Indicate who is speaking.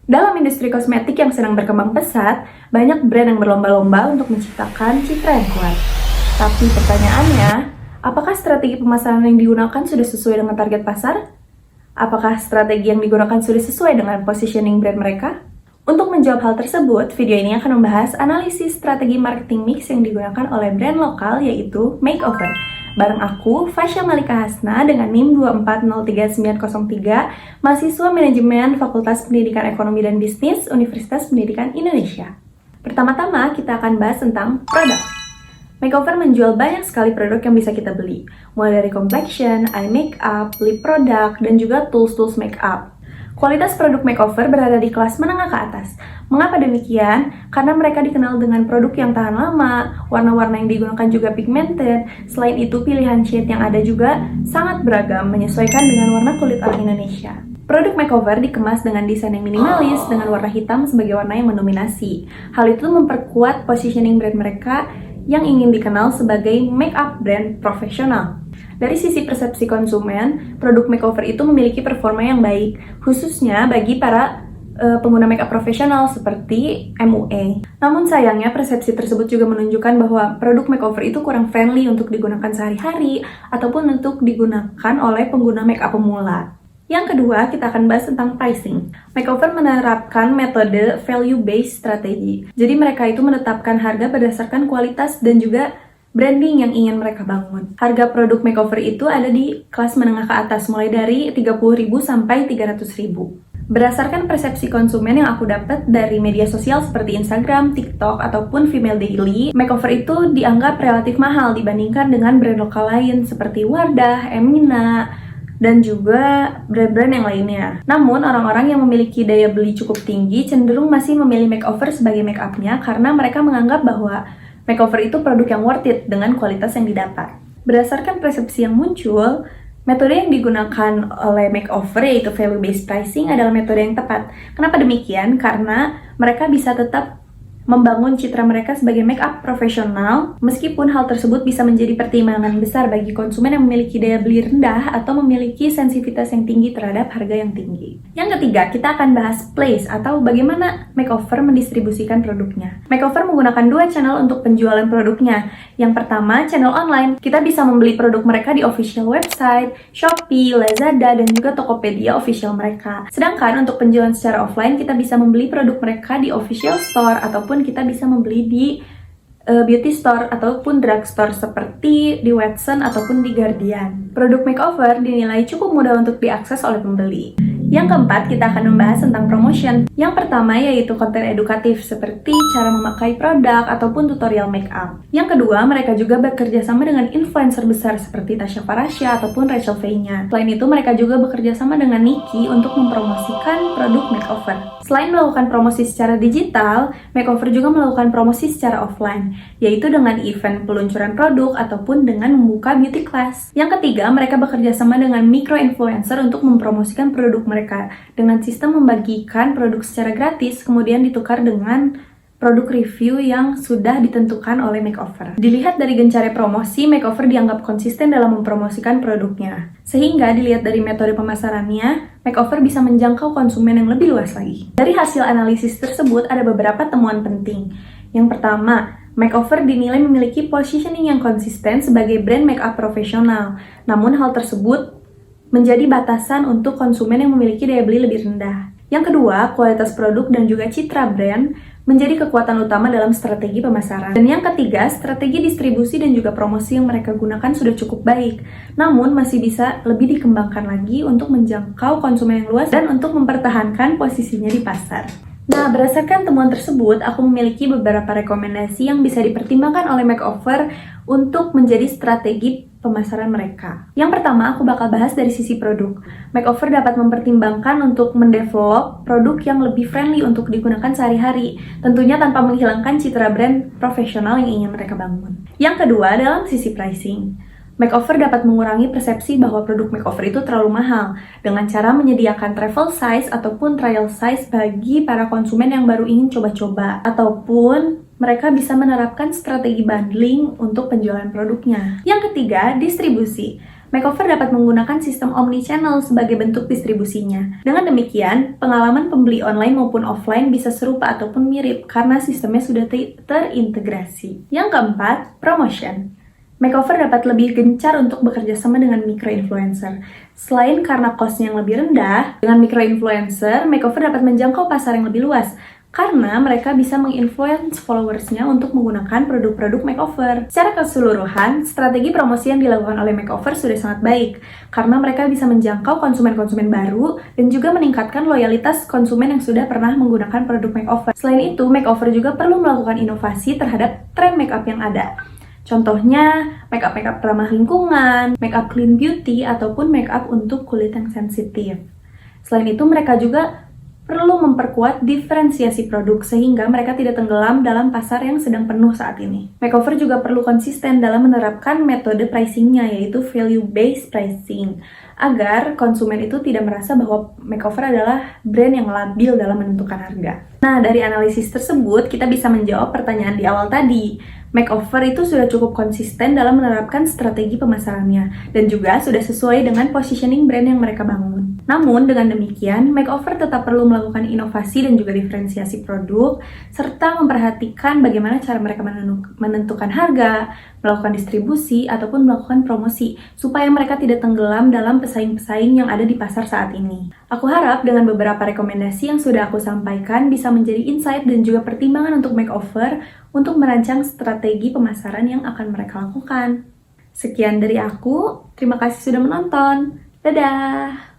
Speaker 1: Dalam industri kosmetik yang sedang berkembang pesat, banyak brand yang berlomba-lomba untuk menciptakan citra yang kuat. Tapi pertanyaannya, apakah strategi pemasaran yang digunakan sudah sesuai dengan target pasar? Apakah strategi yang digunakan sudah sesuai dengan positioning brand mereka? Untuk menjawab hal tersebut, video ini akan membahas analisis strategi marketing mix yang digunakan oleh brand lokal yaitu Makeover. Bareng aku, Fasya Malika Hasna dengan NIM 2403903, mahasiswa manajemen Fakultas Pendidikan Ekonomi dan Bisnis Universitas Pendidikan Indonesia. Pertama-tama, kita akan bahas tentang produk. Makeover menjual banyak sekali produk yang bisa kita beli, mulai dari complexion, eye makeup, lip product, dan juga tools-tools makeup. Kualitas produk makeover berada di kelas menengah ke atas. Mengapa demikian? Karena mereka dikenal dengan produk yang tahan lama, warna-warna yang digunakan juga pigmented. Selain itu, pilihan shade yang ada juga sangat beragam, menyesuaikan dengan warna kulit orang Indonesia. Produk makeover dikemas dengan desain yang minimalis, dengan warna hitam sebagai warna yang mendominasi. Hal itu memperkuat positioning brand mereka yang ingin dikenal sebagai makeup brand profesional. Dari sisi persepsi konsumen, produk makeover itu memiliki performa yang baik, khususnya bagi para pengguna makeup profesional seperti MUA. Namun sayangnya, persepsi tersebut juga menunjukkan bahwa produk makeover itu kurang friendly untuk digunakan sehari-hari ataupun untuk digunakan oleh pengguna makeup pemula. Yang kedua, kita akan bahas tentang pricing. Makeover menerapkan metode value-based strategy. Jadi mereka itu menetapkan harga berdasarkan kualitas dan juga branding yang ingin mereka bangun. Harga produk makeover itu ada di kelas menengah ke atas, mulai dari 30.000 sampai 300.000. Berdasarkan persepsi konsumen yang aku dapat dari media sosial seperti Instagram, TikTok, ataupun Female Daily, makeover itu dianggap relatif mahal dibandingkan dengan brand lokal lain seperti Wardah, Emina, dan juga brand-brand yang lainnya. Namun, orang-orang yang memiliki daya beli cukup tinggi cenderung masih memilih makeover sebagai make-up-nya karena mereka menganggap bahwa makeover itu produk yang worth it dengan kualitas yang didapat. Berdasarkan persepsi yang muncul, metode yang digunakan oleh makeover yaitu value-based pricing adalah metode yang tepat. Kenapa demikian? Karena mereka bisa tetap membangun citra mereka sebagai makeup profesional, meskipun hal tersebut bisa menjadi pertimbangan besar bagi konsumen yang memiliki daya beli rendah atau memiliki sensitivitas yang tinggi terhadap harga yang tinggi. Yang ketiga, kita akan bahas place atau bagaimana makeover mendistribusikan produknya. Makeover menggunakan dua channel untuk penjualan produknya. Yang pertama, channel online. Kita bisa membeli produk mereka di official website, Shopee, Lazada, dan juga Tokopedia official mereka. Sedangkan untuk penjualan secara offline, kita bisa membeli produk mereka di official store ataupun kita bisa membeli di beauty store ataupun drugstore seperti di Watson ataupun di Guardian. Produk makeover dinilai cukup mudah untuk diakses oleh pembeli. Yang keempat, kita akan membahas tentang promotion. Yang pertama yaitu konten edukatif seperti cara memakai produk ataupun tutorial makeup. Yang kedua, mereka juga bekerja sama dengan influencer besar seperti Tasya Farasya ataupun Rachel Fenya. Selain itu, mereka juga bekerja sama dengan Niki untuk mempromosikan produk makeover. Selain melakukan promosi secara digital, makeover juga melakukan promosi secara offline, yaitu dengan event peluncuran produk ataupun dengan membuka beauty class. Yang ketiga, mereka bekerja sama dengan micro-influencer untuk mempromosikan produk mereka dengan sistem membagikan produk secara gratis, kemudian ditukar dengan produk review yang sudah ditentukan oleh makeover. Dilihat dari gencarnya promosi, makeover dianggap konsisten dalam mempromosikan produknya. Sehingga dilihat dari metode pemasarannya, makeover bisa menjangkau konsumen yang lebih luas lagi. Dari hasil analisis tersebut, ada beberapa temuan penting. Yang pertama, makeover dinilai memiliki positioning yang konsisten sebagai brand makeup profesional. Namun hal tersebut menjadi batasan untuk konsumen yang memiliki daya beli lebih rendah. Yang kedua, kualitas produk dan juga citra brand menjadi kekuatan utama dalam strategi pemasaran. Dan yang ketiga, strategi distribusi dan juga promosi yang mereka gunakan sudah cukup baik. Namun masih bisa lebih dikembangkan lagi untuk menjangkau konsumen yang luas dan untuk mempertahankan posisinya di pasar. Nah, berdasarkan temuan tersebut, aku memiliki beberapa rekomendasi yang bisa dipertimbangkan oleh makeover untuk menjadi strategi pemasaran mereka. Yang pertama, aku bakal bahas dari sisi produk. Makeover dapat mempertimbangkan untuk mendevelop produk yang lebih friendly untuk digunakan sehari-hari, tentunya tanpa menghilangkan citra brand profesional yang ingin mereka bangun. Yang kedua, dalam sisi pricing. Makeover dapat mengurangi persepsi bahwa produk makeover itu terlalu mahal dengan cara menyediakan travel size ataupun trial size bagi para konsumen yang baru ingin coba-coba, ataupun mereka bisa menerapkan strategi bundling untuk penjualan produknya. Yang ketiga, distribusi. Makeover dapat menggunakan sistem omnichannel sebagai bentuk distribusinya. Dengan demikian, pengalaman pembeli online maupun offline bisa serupa ataupun mirip karena sistemnya sudah terintegrasi. Yang keempat, promotion. Makeover dapat lebih gencar untuk bekerja sama dengan micro-influencer. Selain karena cost-nya yang lebih rendah, dengan micro-influencer, Makeover dapat menjangkau pasar yang lebih luas karena mereka bisa menginfluence followersnya untuk menggunakan produk-produk makeover. Secara keseluruhan, strategi promosi yang dilakukan oleh Makeover sudah sangat baik karena mereka bisa menjangkau konsumen-konsumen baru dan juga meningkatkan loyalitas konsumen yang sudah pernah menggunakan produk makeover. Selain itu, Makeover juga perlu melakukan inovasi terhadap tren makeup yang ada. Contohnya, makeup ramah lingkungan, makeup clean beauty, ataupun makeup untuk kulit yang sensitif. Selain itu, mereka juga perlu memperkuat diferensiasi produk sehingga mereka tidak tenggelam dalam pasar yang sedang penuh saat ini. Makeover juga perlu konsisten dalam menerapkan metode pricing-nya, yaitu value-based pricing, agar konsumen itu tidak merasa bahwa Makeover adalah brand yang labil dalam menentukan harga. Nah, dari analisis tersebut, kita bisa menjawab pertanyaan di awal tadi. Makeover itu sudah cukup konsisten dalam menerapkan strategi pemasarannya, dan juga sudah sesuai dengan positioning brand yang mereka bangun. Namun, dengan demikian, Makeover tetap perlu melakukan inovasi dan juga diferensiasi produk, serta memperhatikan bagaimana cara mereka menentukan harga, melakukan distribusi, ataupun melakukan promosi, supaya mereka tidak tenggelam dalam pesaing-pesaing yang ada di pasar saat ini. Aku harap dengan beberapa rekomendasi yang sudah aku sampaikan bisa menjadi insight dan juga pertimbangan untuk Makeover untuk merancang strategi pemasaran yang akan mereka lakukan. Sekian dari aku, terima kasih sudah menonton. Dadah!